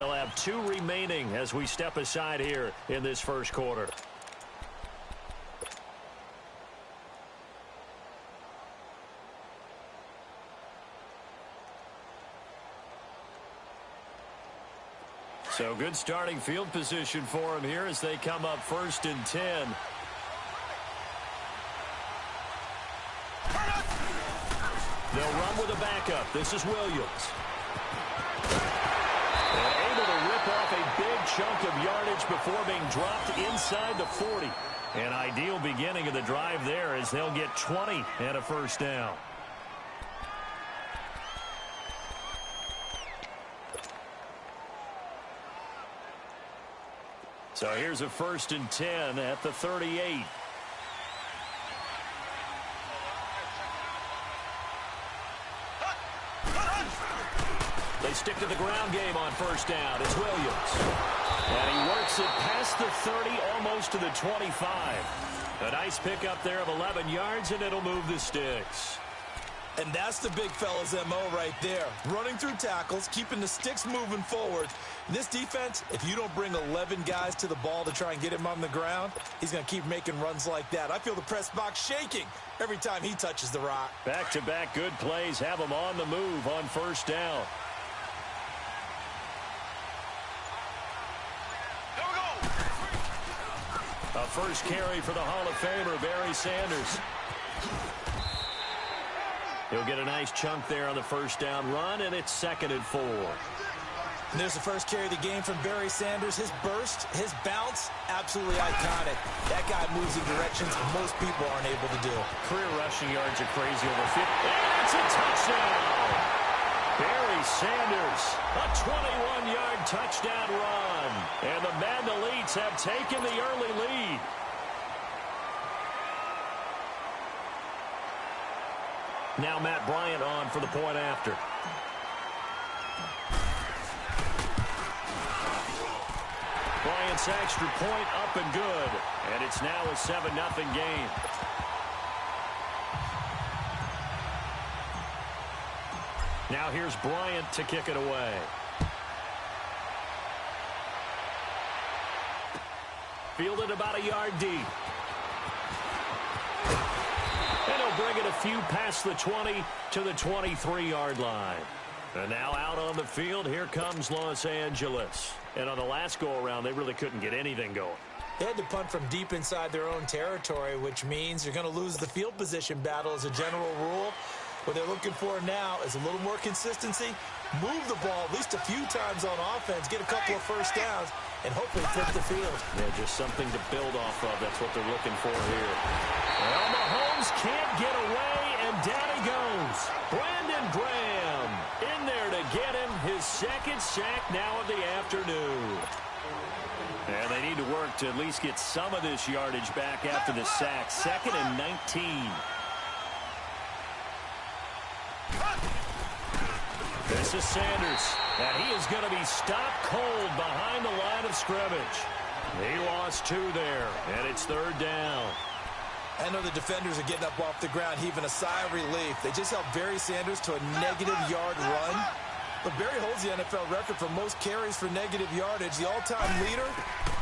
They'll have 2 remaining as we step aside here in this first quarter. So good starting field position for him here as they come up 1st and 10. They'll run with a backup. This is Williams. And able to rip off a big chunk of yardage before being dropped inside the 40. An ideal beginning of the drive there as they'll get 20 and a first down. So here's a 1st and 10 at the 38. They stick to the ground game on 1st down. It's Williams. And he works it past the 30, almost to the 25. A nice pickup there of 11 yards, and it'll move the sticks. And that's the big fella's MO right there. Running through tackles, keeping the sticks moving forward. In this defense, if you don't bring 11 guys to the ball to try and get him on the ground, he's going to keep making runs like that. I feel the press box shaking every time he touches the rock. Back-to-back good plays have him on the move on 1st down. A first carry for the Hall of Famer, Barry Sanders. He'll get a nice chunk there on the 1st down run, and it's 2nd and 4. And there's the first carry of the game from Barry Sanders. His burst, his bounce, absolutely iconic. That guy moves in directions most people aren't able to do. Career rushing yards are crazy over 50. And it's a touchdown! Barry Sanders, a 21-yard touchdown run. And the Mandalites have taken the early lead. Now Matt Bryant on for the point after. Bryant's extra point up and good. And it's now a 7-0 game. Now here's Bryant to kick it away. Fielded about a yard deep. And he'll bring it a few past the 20 to the 23-yard line. And now out on the field, here comes Los Angeles. And on the last go-around, they really couldn't get anything going. They had to punt from deep inside their own territory, which means you're going to lose the field position battle as a general rule. What they're looking for now is a little more consistency, move the ball at least a few times on offense, get a couple of first downs, and hopefully flip the field. Yeah, just something to build off of. That's what they're looking for here. Well, Mahomes can't get away, and down he goes. Brandon Graham in there to get him his 2nd sack now of the afternoon. And they need to work to at least get some of this yardage back after the sack. 2nd and 19. This is Sanders, and he is going to be stopped cold behind the line of scrimmage. He lost 2 there, and it's 3rd down. I know the defenders are getting up off the ground, heaving a sigh of relief. They just held Barry Sanders to a -yard run. But Barry holds the NFL record for most carries for negative yardage. The all-time leader,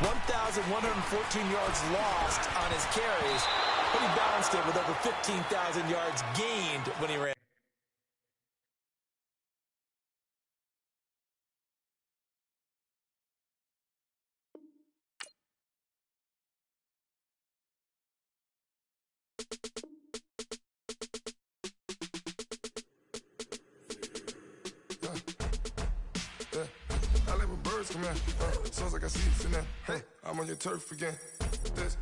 1,114 yards lost on his carries, but he balanced it with over 15,000 yards gained when he ran. Sounds like I see it in that. Hey, I'm on your turf again. This,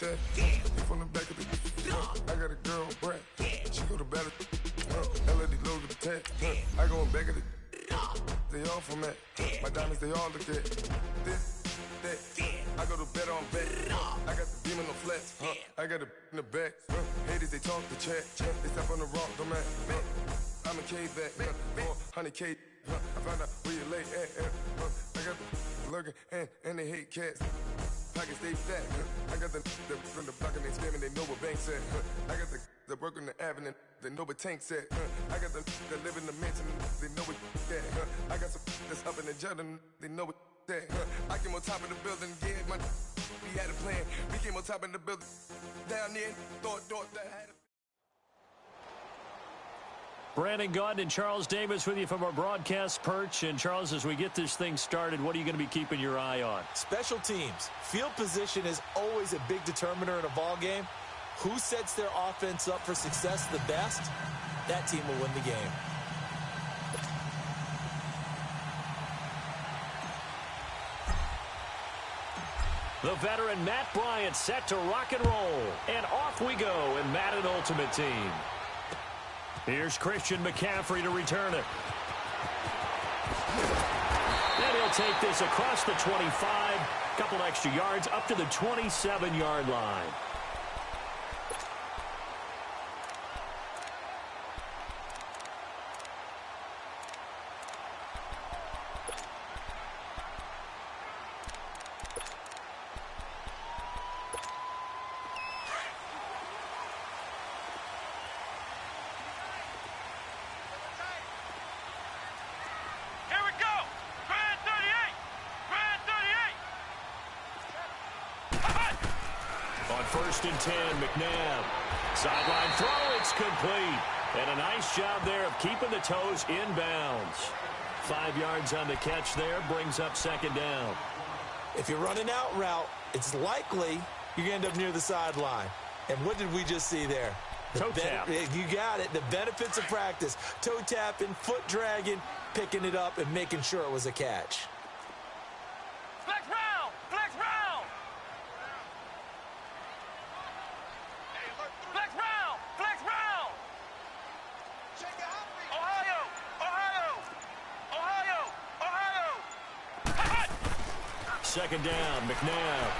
that, you from the back of the. I got a girl, Brad. She go to battle. LED logo the tag. I go in back of the. They all from that. My diamonds, they all look at. This, that. I go to bet on bet. I got the beam in the flats. I got the in the back. Haters, they talk the chat. They step on the rock, the man. I'm a K-back. 400K. I found out where you lay at. I got the lurking and they hate cats. Pockets stay fat. I got the from the block and they scamming. They know what banks at. I got the that work on the avenue, they know what Tank said. I got the that live in the mansion, they know what that. I got some that's up in the Jordan, they know what that. I came on top of the building, yeah, my we had a plan. We came on top of the building, down there, thought that had a Brandon Gaudin and Charles Davis with you from our broadcast perch. And, Charles, as we get this thing started, what are you going to be keeping your eye on? Special teams. Field position is always a big determiner in a ball game. Who sets their offense up for success the best, that team will win the game. The veteran Matt Bryant set to rock and roll. And off we go in Madden Ultimate Team. Here's Christian McCaffrey to return it. And he'll take this across the 25. Couple extra yards up to the 27-yard line. First and 10, McNabb. Sideline throw, it's complete. And a nice job there of keeping the toes inbounds. 5 yards on the catch there, brings up second down. If you're running out route, it's likely you're going to end up near the sideline. And what did we just see there? Toe tap. You got it. The benefits of practice. Toe tapping, foot dragging, picking it up, and making sure it was a catch. Flex round! Flex round! Flex round! Flex round! Ohio! Ohio! Ohio! Ohio! Second down, McNabb.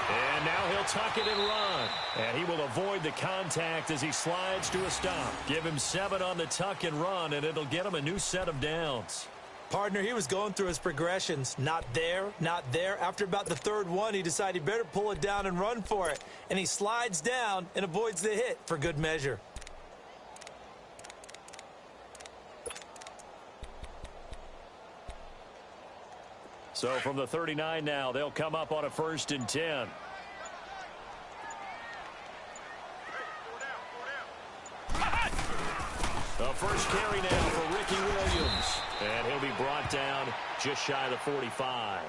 And now he'll tuck it and run. And he will avoid the contact as he slides to a stop. Give him 7 on the tuck and run, and it'll get him a new set of downs. Partner, he was going through his progressions. Not there, not there. After about the third one, he decided he better pull it down and run for it. And he slides down and avoids the hit for good measure. So from the 39 now, they'll come up on a first and 10. The first carry now for Ricky Williams. And he'll be brought down just shy of the 45.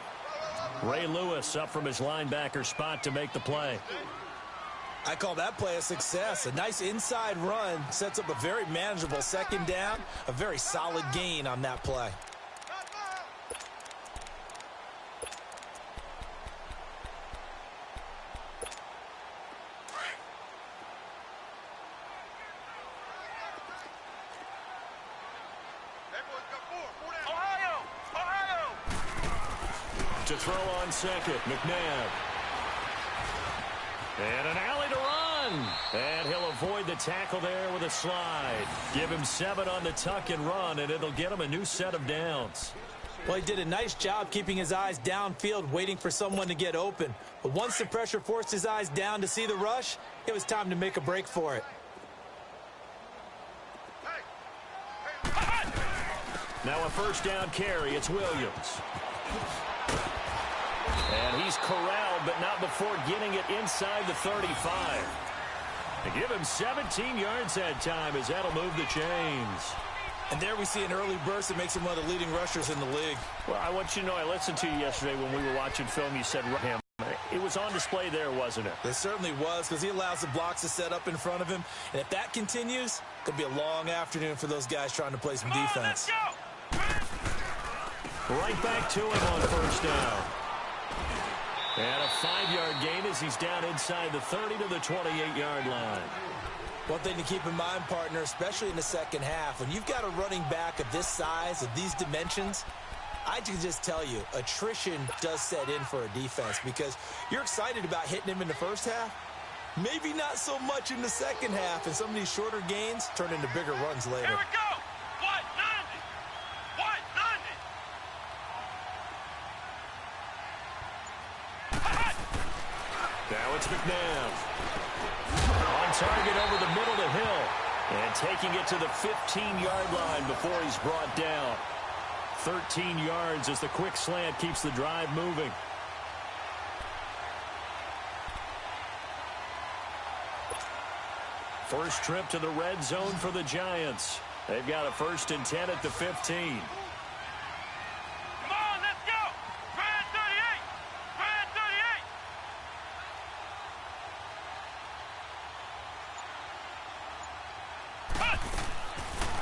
Ray Lewis up from his linebacker spot to make the play. I call that play a success. A nice inside run sets up a very manageable second down. A very solid gain on that play. To throw on second, McNabb. And an alley to run. And he'll avoid the tackle there with a slide. Give him 7 on the tuck and run, and it'll get him a new set of downs. Well, he did a nice job keeping his eyes downfield, waiting for someone to get open. But once the pressure forced his eyes down to see the rush, it was time to make a break for it. Now a first down carry. It's Williams. And he's corralled, but not before getting it inside the 35. They give him 17 yards that time as that'll move the chains. And there we see an early burst that makes him one of the leading rushers in the league. Well, I want you to know, I listened to you yesterday when we were watching film. You said him. It was on display there, wasn't it? It certainly was, because he allows the blocks to set up in front of him. And if that continues, it'll be a long afternoon for those guys trying to play some defense. Right back to him on first down. And a 5-yard gain as he's down inside the 30 to the 28-yard line. One thing to keep in mind, partner, especially in the second half, when you've got a running back of this size, of these dimensions, I can just tell you, attrition does set in for a defense because you're excited about hitting him in the first half. Maybe not so much in the second half, and some of these shorter gains turn into bigger runs later. Here we go! 190! 190! Now it's McNabb. On target over the middle to Hill. And taking it to the 15-yard line before he's brought down. 13 yards as the quick slant keeps the drive moving. First trip to the red zone for the Giants. They've got a 1st and 10 at the 15. Come on, let's go. Red 38. Red 38.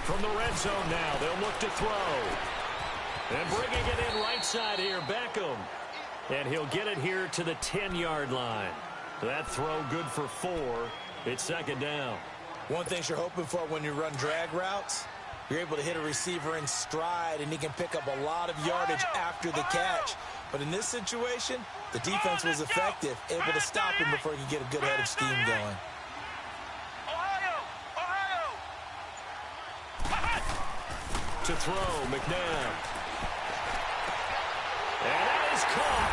From the red zone now, they'll look to throw. And bringing it in right side here, Beckham. And he'll get it here to the 10-yard line. That throw good for 4. It's 2nd down. One thing you're hoping for when you run drag routes, you're able to hit a receiver in stride, and he can pick up a lot of yardage after the catch. But in this situation, the defense was effective, able to stop him before he could get a good head of steam going. To throw, McNabb. And that is caught.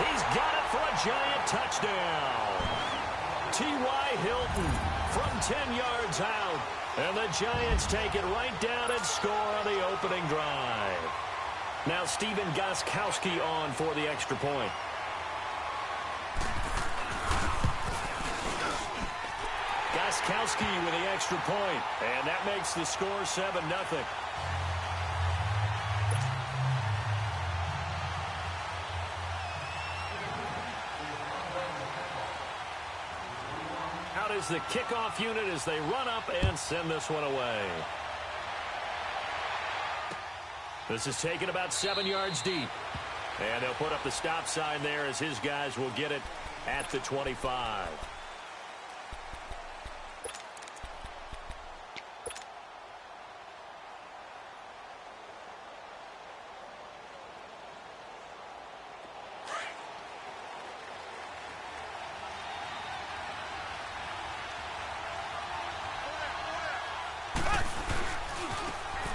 He's got it for a Giant touchdown. T.Y. Hilton from 10 yards out. And the Giants take it right down and score on the opening drive. Now Stephen Gostkowski on for the extra point. Gostkowski with the extra point. And that makes the score 7-0. Out is the kickoff unit as they run up and send this one away. This is taken about 7 yards deep. And they'll put up the stop sign there as his guys will get it at the 25.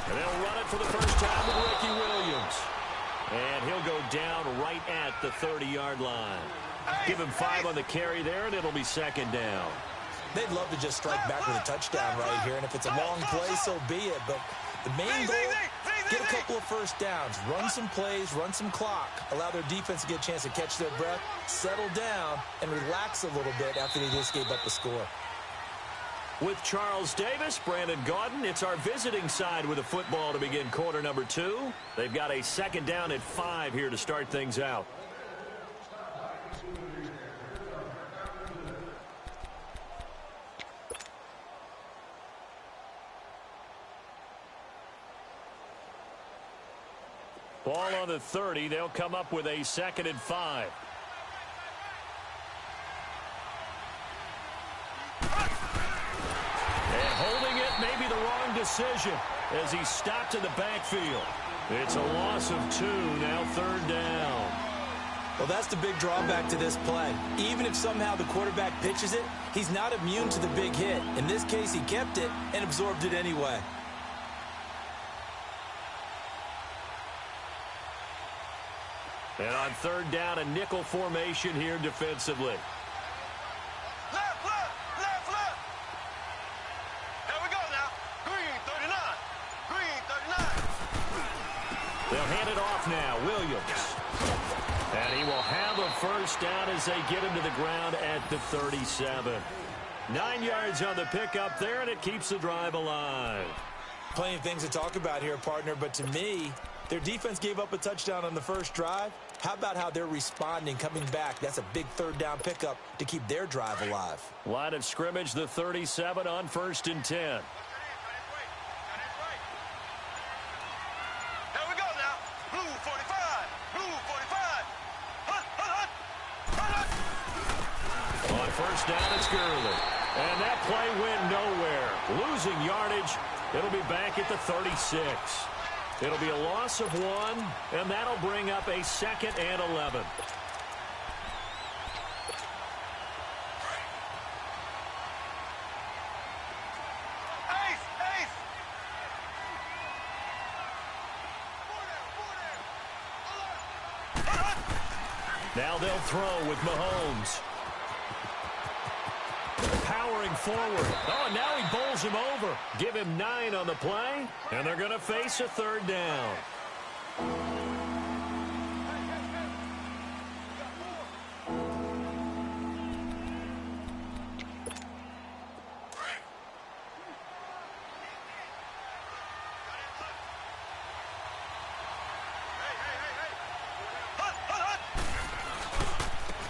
And they'll run it for the first time with Ricky Williams. And he'll go down right at the 30-yard line. Give him 5 on the carry there, and it'll be 2nd down. They'd love to just strike back with a touchdown right here, and if it's a long play, so be it. But the main goal, get a couple of first downs, run some plays, run some clock, allow their defense to get a chance to catch their breath, settle down, and relax a little bit after they just gave up the score. With Charles Davis, Brandon Gaudin, it's our visiting side with the football to begin quarter number 2. They've got a 2nd down and 5 here to start things out. Ball on the 30. They'll come up with a 2nd and 5. Holding it may be the wrong decision as he stopped in the backfield. It's a loss of 2, now 3rd down. Well, that's the big drawback to this play. Even if somehow the quarterback pitches it, he's not immune to the big hit. In this case, he kept it and absorbed it anyway. And on 3rd down, a nickel formation here defensively. They'll hand it off now, Williams. And he will have a first down as they get him to the ground at the 37. 9 yards on the pickup there, and it keeps the drive alive. Plenty of things to talk about here, partner, but to me, their defense gave up a touchdown on the first drive. How about how they're responding, coming back? That's a big 3rd down pickup to keep their drive alive. Line of scrimmage, the 37 on 1st and 10. First down, it's Gurley. And that play went nowhere. Losing yardage. It'll be back at the 36. It'll be a loss of 1, and that'll bring up a 2nd and 11. Now they'll throw with Mahomes. Power powering forward. Oh, and now he bowls him over. Give him 9 on the play, and they're going to face a third down.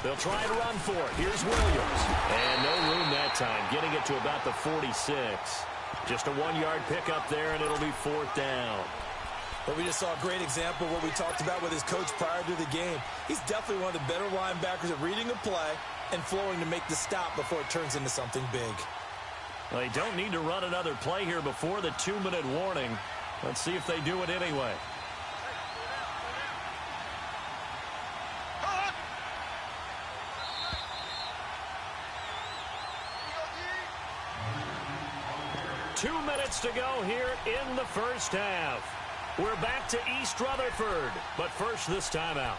They'll try to run for it. Here's Williams. And no room that time, getting it to about the 46. Just a 1-yard pickup there, and it'll be 4th down. But we just saw a great example of what we talked about with his coach prior to the game. He's definitely one of the better linebackers at reading a play and flowing to make the stop before it turns into something big. Well, they don't need to run another play here before the 2-minute warning. Let's see if they do it anyway. Two minutes to go here in the first half. We're back to East Rutherford, but first this timeout.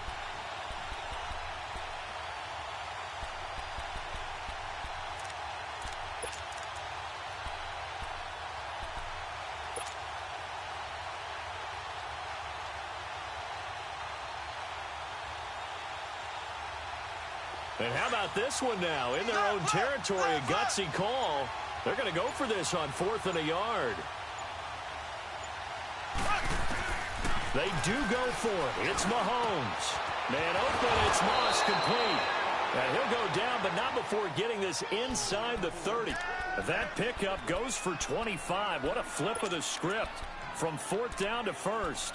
And how about this one now? In their own territory, a gutsy call. They're going to go for this on 4th and a yard. They do go for it. It's Mahomes. Man open, it's Moss complete. And he'll go down, but not before getting this inside the 30. That pickup goes for 25. What a flip of the script from 4th down to 1st.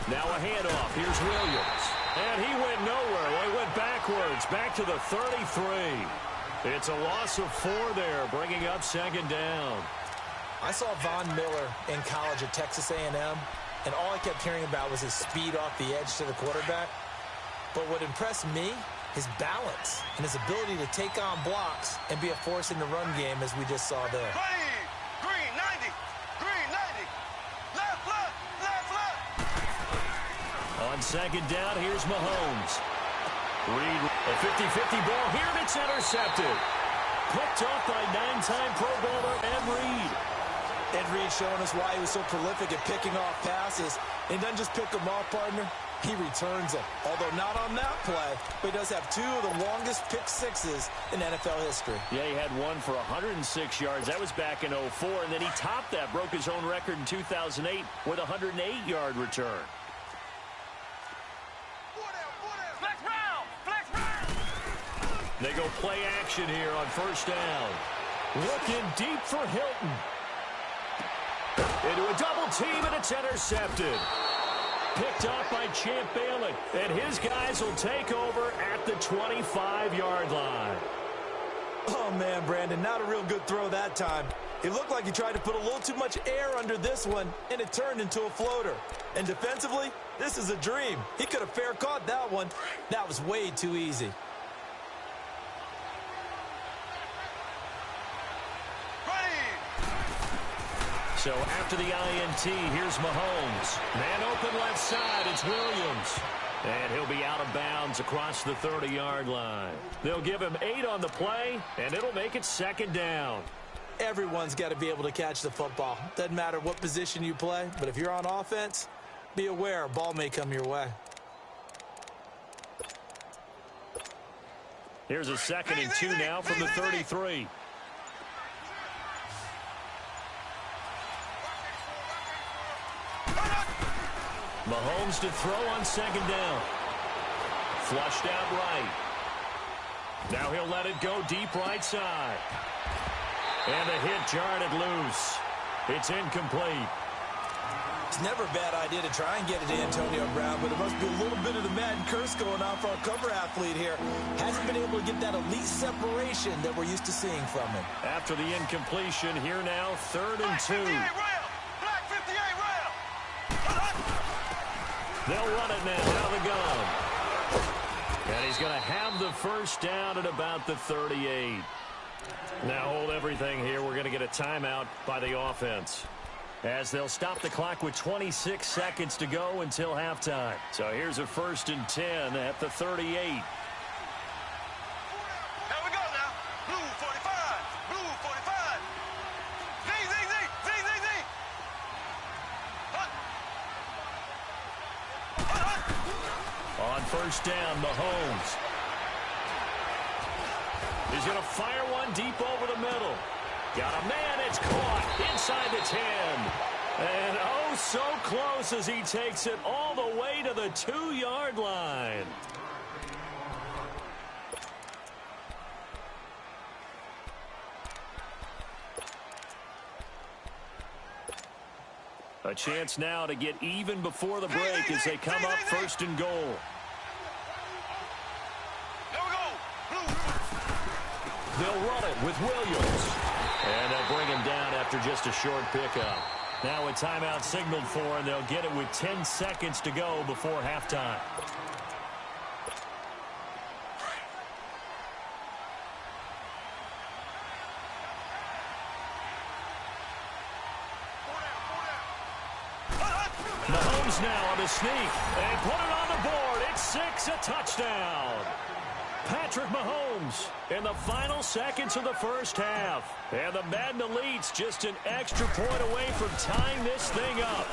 Now a handoff. Here's Williams. And he went nowhere. Well, he went backwards. Back to the 33. It's a loss of 4 there, bringing up 2nd down. I saw Von Miller in college at Texas A&M, and all I kept hearing about was his speed off the edge to the quarterback. But what impressed me, his balance and his ability to take on blocks and be a force in the run game, as we just saw there. Green 90. Green 90. Left, left, left, left. On 2nd down, here's Mahomes. Reed, a 50-50 ball here, and it's intercepted. Picked off by 9-time Pro Bowler Ed Reed. Ed Reed showing us why he was so prolific at picking off passes. And doesn't just pick them off, partner. He returns them. Although not on that play, but he does have 2 of the longest pick sixes in NFL history. Yeah, he had one for 106 yards. That was back in 04, and then he topped that, broke his own record in 2008 with a 108-yard return. Flex round. Flex round. They go play action here on 1st down. Looking deep for Hilton. Into a double team, and it's intercepted. Picked off by Champ Bailey. And his guys will take over at the 25-yard line. Oh, man, Brandon, not a real good throw that time. It looked like he tried to put a little too much air under this one, and it turned into a floater. And defensively, this is a dream. He could have fair caught that one. That was way too easy. So after the INT, here's Mahomes. Man open left side, it's Williams. And he'll be out of bounds across the 30-yard line. They'll give him 8 on the play, and it'll make it 2nd down. Everyone's got to be able to catch the football. Doesn't matter what position you play, but if you're on offense, be aware a ball may come your way. Here's a 2nd and 2 now from the 33. Mahomes to throw on 2nd down. Flushed out right. Now he'll let it go deep right side. And a hit jarred it loose. It's incomplete. It's never a bad idea to try and get it to Antonio Brown, but it must be a little bit of the Madden curse going on for our cover athlete here. Hasn't been able to get that elite separation that we're used to seeing from him. After the incompletion, here now, 3rd and 2. Black 58 rail. They'll run it now out of the gun. And he's going to have the first down at about the 38. Now hold everything here. We're going to get a timeout by the offense, as they'll stop the clock with 26 seconds to go until halftime. So here's a 1st and 10 at the 38. Here we go now. Blue 45. Blue 45. Z, Z, Z, Z, Z, Z. Hunt. Hunt, hunt. On 1st down, Mahomes. He's going to fire one deep over the middle. Got a man, it's caught inside the 10. And oh, so close as he takes it all the way to the 2-yard line. A chance now to get even before the break as they come up 1st and goal. They'll run it with Williams. And they'll bring him down after just a short pickup. Now a timeout signaled for, and they'll get it with 10 seconds to go before halftime. Mahomes now on the sneak. And put it on the board. It's 6, a touchdown. Patrick Mahomes in the final seconds of the first half. And the Madden Elites just an extra point away from tying this thing up.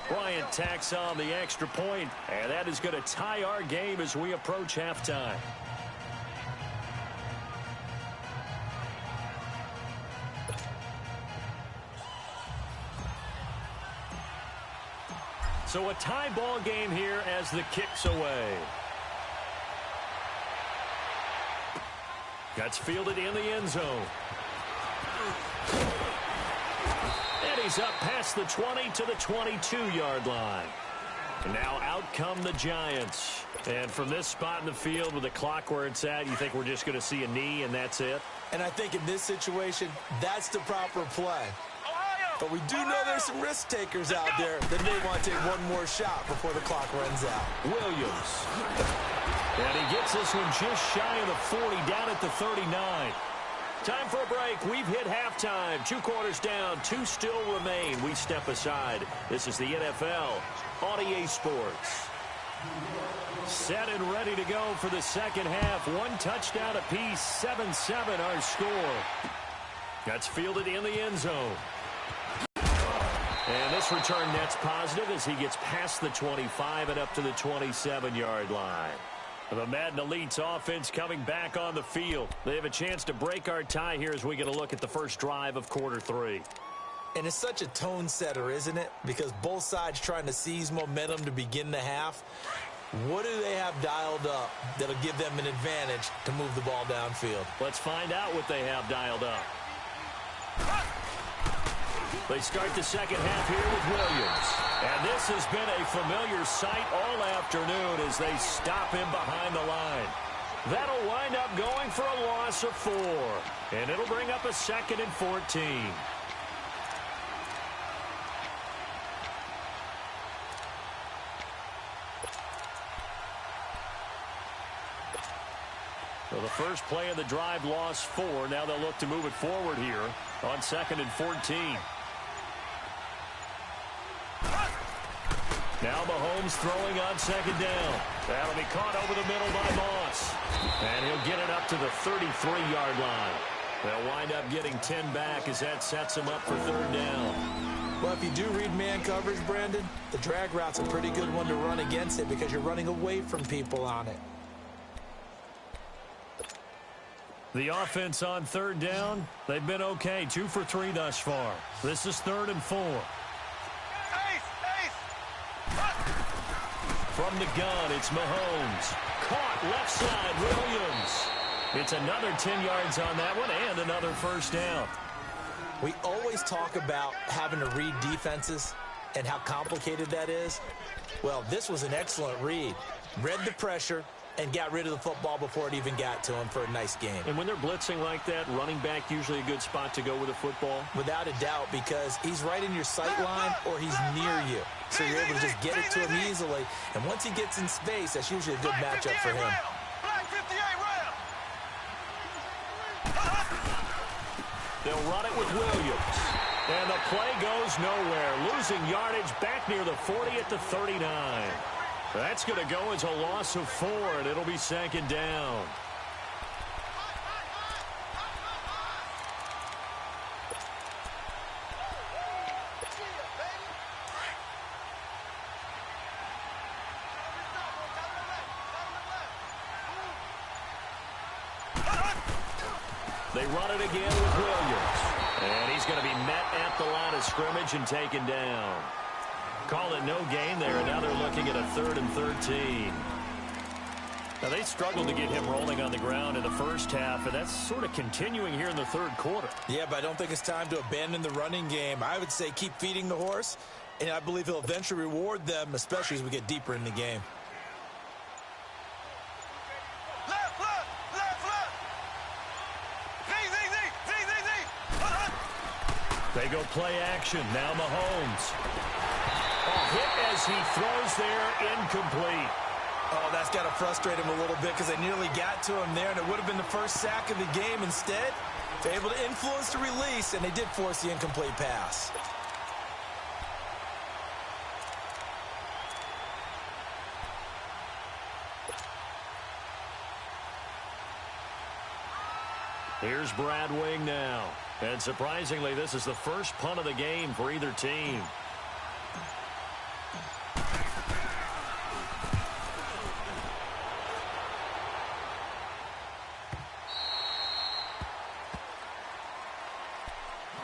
Bryant tacks on the extra point, and that is going to tie our game as we approach halftime. So a tie ball game here as the kick's away. That's fielded in the end zone. And he's up past the 20 to the 22-yard line. And now out come the Giants. And from this spot in the field with the clock where it's at, you think we're just going to see a knee and that's it? And I think in this situation, that's the proper play. But we do know there's some risk takers out there that may want to take one more shot before the clock runs out. Williams. And he gets this one just shy of the 40, down at the 39. Time for a break. We've hit halftime. 2 quarters down, 2 still remain. We step aside. This is the NFL on EA Sports. Set and ready to go for the second half. 1 touchdown apiece, 7-7 our score. That's fielded in the end zone. And this return net's positive as he gets past the 25 and up to the 27-yard line. The Madden Elites offense coming back on the field. They have a chance to break our tie here as we get a look at the first drive of quarter 3. And it's such a tone setter, isn't it? Because both sides trying to seize momentum to begin the half. What do they have dialed up that'll give them an advantage to move the ball downfield? Let's find out what they have dialed up. They start the second half here with Williams. And this has been a familiar sight all afternoon as they stop him behind the line. That'll wind up going for a loss of 4. And it'll bring up a 2nd and 14. So the first play of the drive lost 4. Now they'll look to move it forward here on 2nd and 14. Now Mahomes throwing on 2nd down. That'll be caught over the middle by Moss. And he'll get it up to the 33-yard line. They'll wind up getting 10 back as that sets him up for 3rd down. Well, if you do read man coverage, Brandon, the drag route's a pretty good one to run against it because you're running away from people on it. The offense on 3rd down, they've been okay. 2 for 3 thus far. This is 3rd and 4. From the gun, it's Mahomes. Caught left side, Williams. It's another 10 yards on that one and another first down. We always talk about having to read defenses and how complicated that is. Well, this was an excellent read. Read the pressure and got rid of the football before it even got to him for a nice game. And when they're blitzing like that, running back usually a good spot to go with the football? Without a doubt, because he's right in your sight line or he's near you. So you're able to just get it to him easily. And once he gets in space, that's usually a good matchup for him. They'll run it with Williams. And the play goes nowhere. Losing yardage back near the 40 at the 39. That's going to go as a loss of 4, and it'll be second down. They run it again with Williams. And he's going to be met at the line of scrimmage and taken down. Call it no gain there, and now they're looking at a 3rd and 13. Now, they struggled to get him rolling on the ground in the first half, and that's sort of continuing here in the third quarter. Yeah, but I don't think it's time to abandon the running game. I would say keep feeding the horse, and I believe he'll eventually reward them, especially as we get deeper in the game. They go play action. Now Mahomes. Hit as he throws there, incomplete. Oh, that's got to frustrate him a little bit because they nearly got to him there, and it would have been the first sack of the game. Instead, they're able to influence the release, and they did force the incomplete pass. Here's Brad Wing now. And surprisingly, this is the first punt of the game for either team.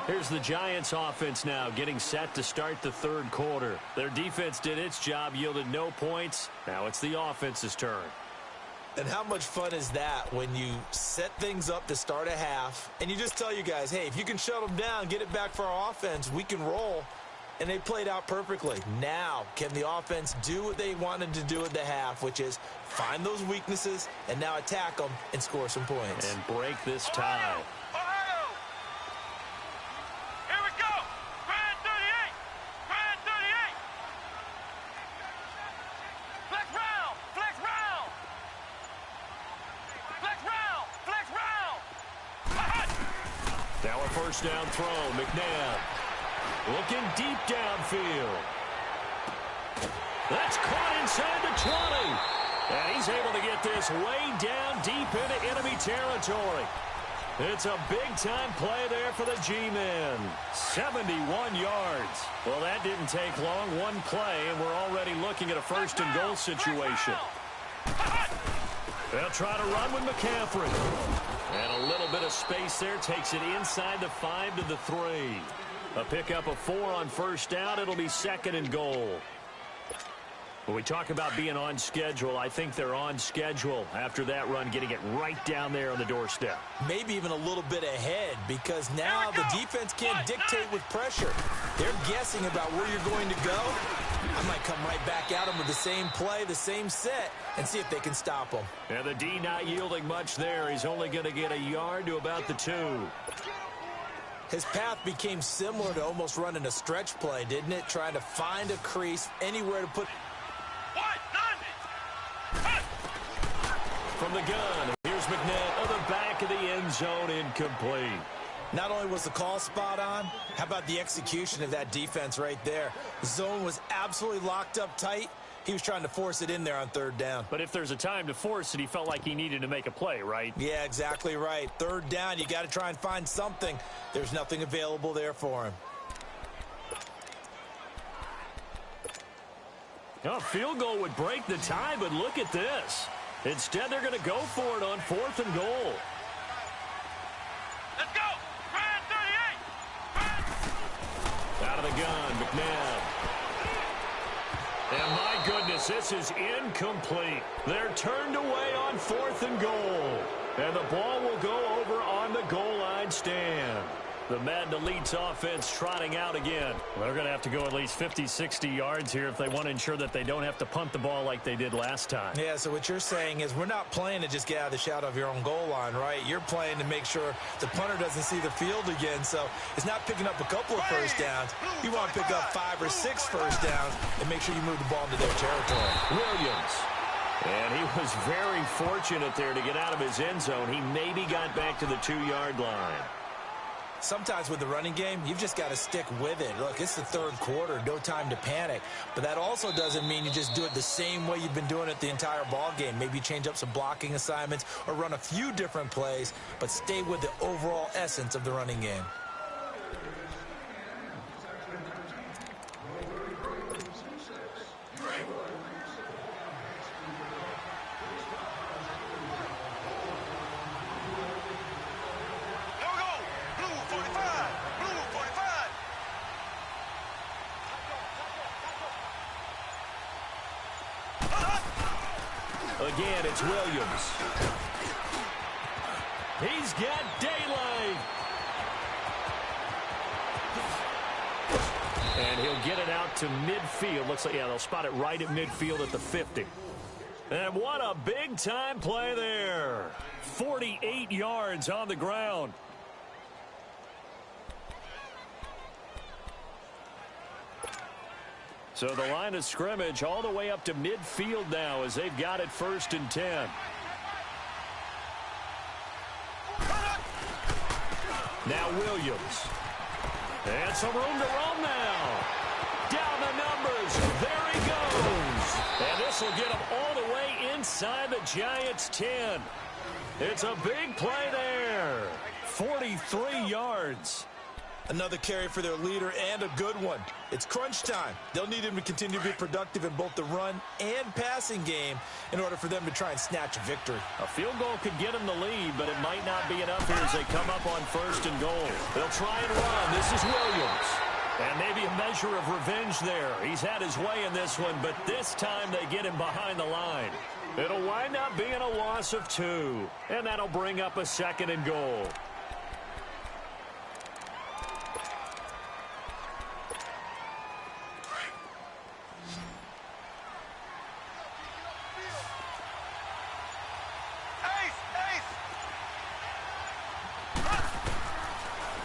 Here's the Giants offense now getting set to start the third quarter. Their defense did its job, yielded no points. Now it's the offense's turn. And how much fun is that when you set things up to start a half and you just tell you guys, hey, if you can shut them down, get it back for our offense, we can roll. And they played out perfectly. Now, can the offense do what they wanted to do at the half, which is find those weaknesses and now attack them and score some points. And break this tie. Now a first down throw. McNabb looking deep downfield. That's caught inside the 20. And he's able to get this way down deep into enemy territory. It's a big-time play there for the G-men. 71 yards. Well, that didn't take long. One play, and we're already looking at a first-and-goal situation. They'll try to run with McCaffrey. And a little bit of space there takes it inside the 5 to the 3. A pickup of 4 on first down. It'll be second and goal. When we talk about being on schedule, I think they're on schedule after that run, getting it right down there on the doorstep. Maybe even a little bit ahead because now the defense can't dictate with pressure. They're guessing about where you're going to go. I might come right back at them with the same play, the same set, and see if they can stop them. And the D not yielding much there. He's only going to get a yard to about the 2. His path became similar to almost running a stretch play, didn't it? Trying to find a crease anywhere to put. From the gun, here's McNabb at the back of the end zone, incomplete. Not only was the call spot on, how about the execution of that defense right there? The zone was absolutely locked up tight. He was trying to force it in there on third down. But if there's a time to force it, he felt like he needed to make a play, right? Yeah, exactly right. Third down, you got to try and find something. There's nothing available there for him. A field goal would break the tie, but look at this. Instead, they're going to go for it on 4th and goal. Let's go! Brad 38! Out of the gun, McNabb. And my goodness, this is incomplete. They're turned away on 4th and goal. And the ball will go over on the goal line stand. The Madden Elite's offense trotting out again. Well, they're going to have to go at least 50, 60 yards here if they want to ensure that they don't have to punt the ball like they did last time. Yeah, so what you're saying is we're not playing to just get out of the shadow of your own goal line, right? You're playing to make sure the punter doesn't see the field again. So it's not picking up a couple of first downs. You want to pick up 5 or 6 first downs and make sure you move the ball into their territory. Williams. And he was very fortunate there to get out of his end zone. He maybe got back to the 2-yard line. Sometimes with the running game, you've just got to stick with it. Look, it's the third quarter, no time to panic. But that also doesn't mean you just do it the same way you've been doing it the entire ball game. Maybe change up some blocking assignments or run a few different plays, but stay with the overall essence of the running game. Again, it's Williams. He's got daylight. And he'll get it out to midfield. Looks like, yeah, they'll spot it right at midfield at the 50. And what a big-time play there. 48 yards on the ground. So the line of scrimmage all the way up to midfield now as they've got it 1st and 10. Now Williams. And some room to roam now. Down the numbers. There he goes. And this will get him all the way inside the Giants' 10. It's a big play there. 43 yards. Another carry for their leader and a good one. It's crunch time. They'll need him to continue to be productive in both the run and passing game in order for them to try and snatch a victory. A field goal could get them the lead, but it might not be enough here as they come up on 1st and goal. They'll try and run. This is Williams. And maybe a measure of revenge there. He's had his way in this one, but this time they get him behind the line. It'll wind up being a loss of 2, and that'll bring up a 2nd and goal.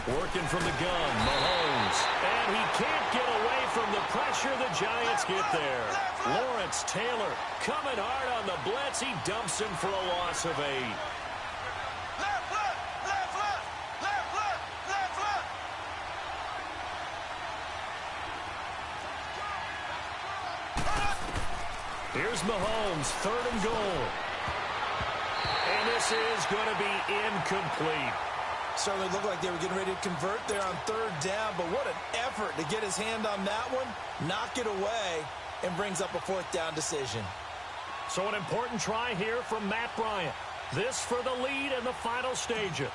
Working from the gun, Mahomes. And he can't get away from the pressure the Giants get there. Lawrence Taylor coming hard on the blitz. He dumps him for a loss of 8. Here's Mahomes, 3rd and goal. And this is going to be incomplete. Certainly looked like they were getting ready to convert there on 3rd down, but what an effort to get his hand on that one, knock it away, and brings up a 4th down decision. So an important try here from Matt Bryant. This for the lead in the final stages.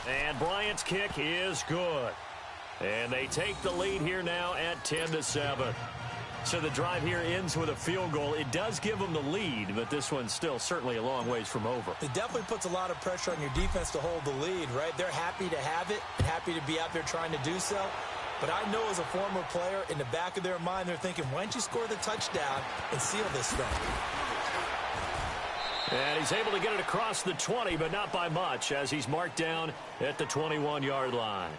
And Bryant's kick is good. And they take the lead here now at 10-7. So the drive here ends with a field goal. It does give them the lead, but this one's still certainly a long ways from over. It definitely puts a lot of pressure on your defense to hold the lead, right? They're happy to have it and happy to be out there trying to do so. But I know as a former player, in the back of their mind, they're thinking, why don't you score the touchdown and seal this thing? And he's able to get it across the 20, but not by much, as he's marked down at the 21-yard line.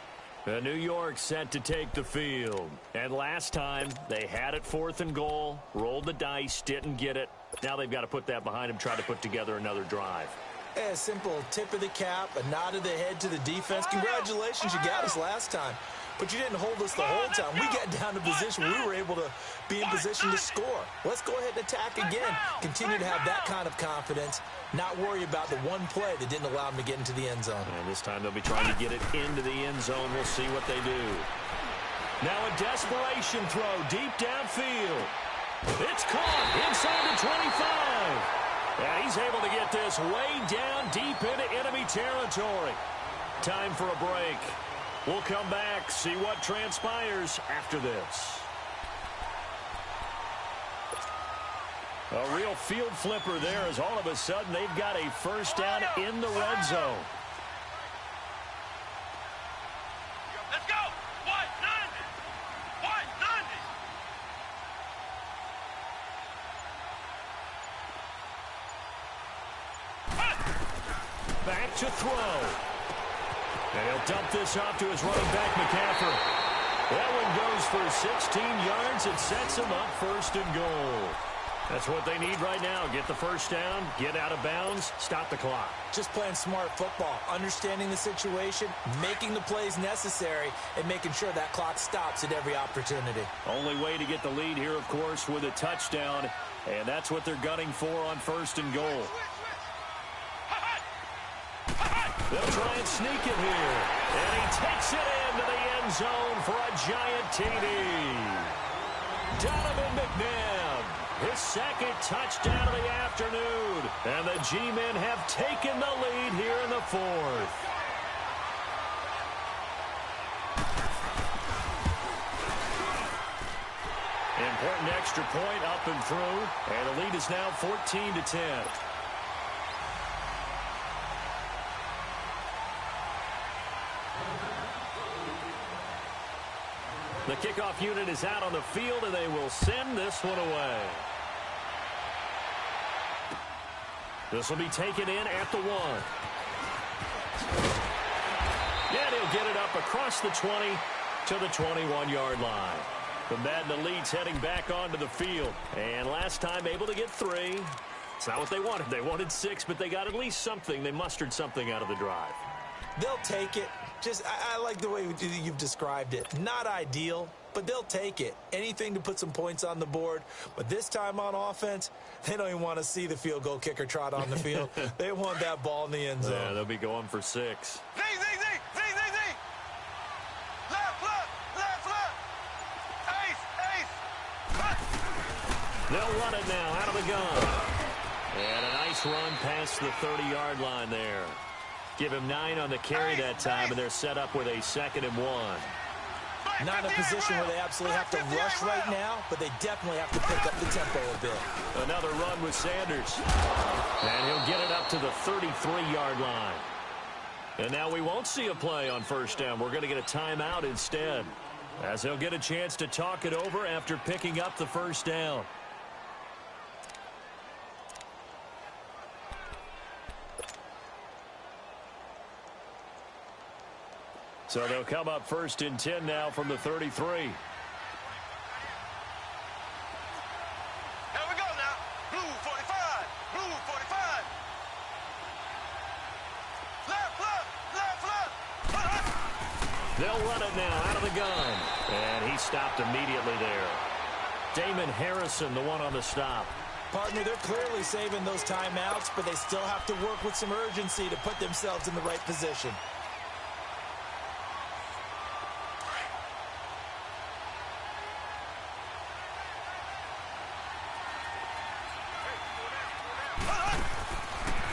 New York set to take the field. And last time, they had it 4th and goal, rolled the dice, didn't get it. Now they've got to put that behind them, try to put together another drive. A simple tip of the cap, a nod of the head to the defense. Congratulations, you got us last time. But you didn't hold us the whole time. We got down to position where we were able to be in position to score. Let's go ahead and attack again. Continue to have that kind of confidence. Not worry about the one play that didn't allow them to get into the end zone. And this time they'll be trying to get it into the end zone. We'll see what they do. Now a desperation throw deep downfield. It's caught inside the 25. And he's able to get this way down deep into enemy territory. Time for a break. We'll come back, see what transpires after this. A real field flipper there as all of a sudden they've got a first down in the red zone. Let's go. 190. 190. Back to throw. And he'll dump this off to his running back, McCaffrey. That one goes for 16 yards. It sets him up first and goal. That's what they need right now. Get the first down, get out of bounds, stop the clock. Just playing smart football, understanding the situation, making the plays necessary, and making sure that clock stops at every opportunity. Only way to get the lead here, of course, with a touchdown, and that's what they're gunning for on first and goal. They'll try and sneak it here, and he takes it into the end zone for a giant TD. Donovan McNabb, his second touchdown of the afternoon, and the G-men have taken the lead here in the fourth. Important extra point up and through, and the lead is now 14-10. The kickoff unit is out on the field, and they will send this one away. This will be taken in at the 1. And he'll get it up across the 20 to the 21-yard line. The Madden Elite's heading back onto the field. And last time able to get 3. It's not what they wanted. They wanted 6, but they got at least something. They mustered something out of the drive. They'll take it. I like the way you've described it. Not ideal, but they'll take it. Anything to put some points on the board. But this time on offense, they don't even want to see the field goal kicker trot on the field. They want that ball in the end zone. Yeah, they'll be going for 6. Z. Left. Ace. They'll run it now out of the gun. And a nice run past the 30-yard line there. Give him 9 on the carry that time, and they're set up with a 2nd and 1. Not in a position where they absolutely have to rush right now, but they definitely have to pick up the tempo a bit. Another run with Sanders. And he'll get it up to the 33-yard line. And now we won't see a play on first down. We're going to get a timeout instead, as he'll get a chance to talk it over after picking up the first down. So they'll come up 1st and 10 now from the 33. Here we go now. Blue 45. Blue 45. Left. They'll run it now out of the gun. And he stopped immediately there. Damon Harrison, the one on the stop. Partner, they're clearly saving those timeouts, but they still have to work with some urgency to put themselves in the right position.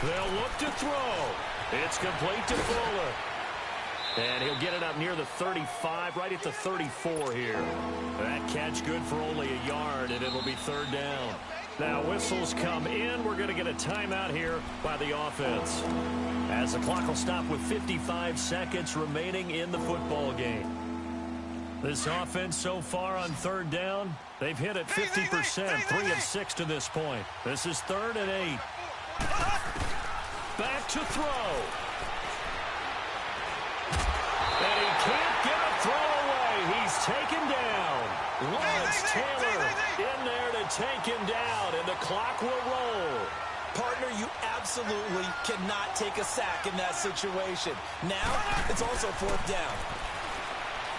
They'll look to throw. It's complete to Fuller. And he'll get it up near the 35, right at the 34 here. That catch good for only a yard, and it'll be 3rd down. Now whistles come in. We're going to get a timeout here by the offense, as the clock will stop with 55 seconds remaining in the football game. This offense so far on 3rd down, they've hit it 50%, 3 of 6 to this point. This is 3rd and 8. Back to throw. And he can't get a throw away. He's taken down. Lawrence Taylor in there to take him down, and the clock will roll. Partner, you absolutely cannot take a sack in that situation. Now, it's also 4th down.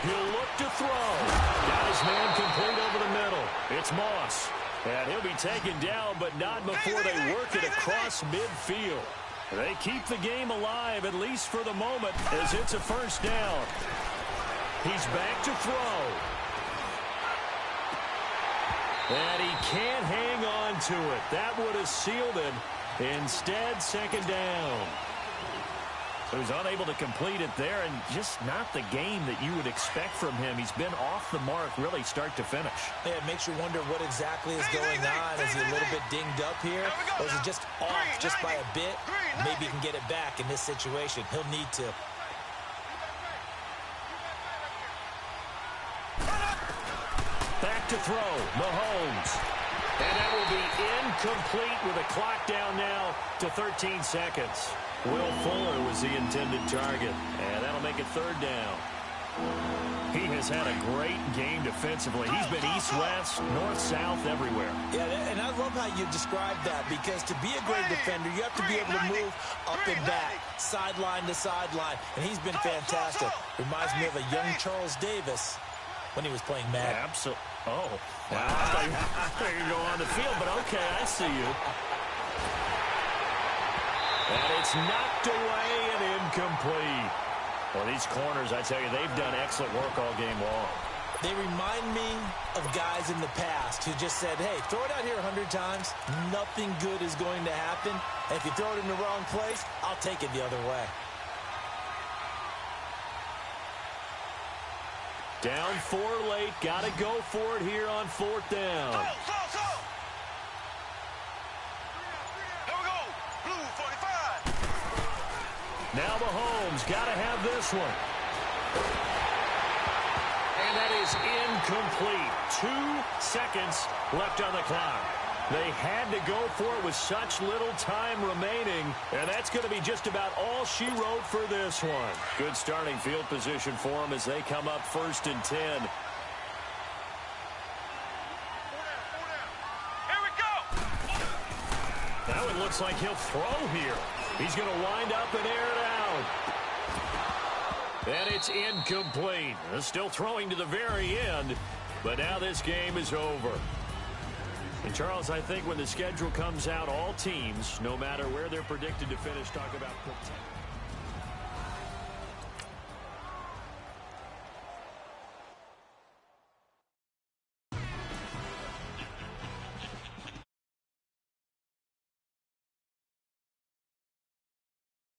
He'll look to throw. Got his man complete over the middle. It's Moss. And he'll be taken down, but not before they work it across midfield. They keep the game alive, at least for the moment, as it's a 1st down. He's back to throw. And he can't hang on to it. That would have sealed it. Instead, 2nd down. who's unable to complete it there, and just not the game that you would expect from him. He's been off the mark really start to finish. Yeah, it makes you wonder what exactly is going on. Is he a little bit dinged up here, or is he just off just by a bit? Maybe he can get it back in this situation. He'll need to. Back to throw, Mahomes. And that will be incomplete with a clock down now to 13 seconds. Will Fuller was the intended target, and that'll make it third down. He has had a great game defensively. He's been east-west, north-south, everywhere. Yeah, and I love how you described that, because to be a great defender, you have to be able to move up and back, sideline to sideline, and he's been fantastic. Reminds me of a young Charles Davis when he was playing Madden. Absolutely. Oh, wow. I thought you could go on the field, but okay, I see you. And it's knocked away and incomplete. Well, these corners, I tell you, they've done excellent work all game long. They remind me of guys in the past who just said, hey, throw it out here 100 times. Nothing good is going to happen. And if you throw it in the wrong place, I'll take it the other way. Down 4 late. Got to go for it here on fourth down. Here we go. Blue 45. Now Mahomes got to have this one. And that is incomplete. 2 seconds left on the clock. They had to go for it with such little time remaining, and that's going to be just about all she wrote for this one. Good starting field position for them as they come up 1st and 10. Here we go. Now it looks like he'll throw here. He's going to wind up and air it out. And it's incomplete. Still throwing to the very end, but now this game is over. And, Charles, I think when the schedule comes out, all teams, no matter where they're predicted to finish, talk about protect.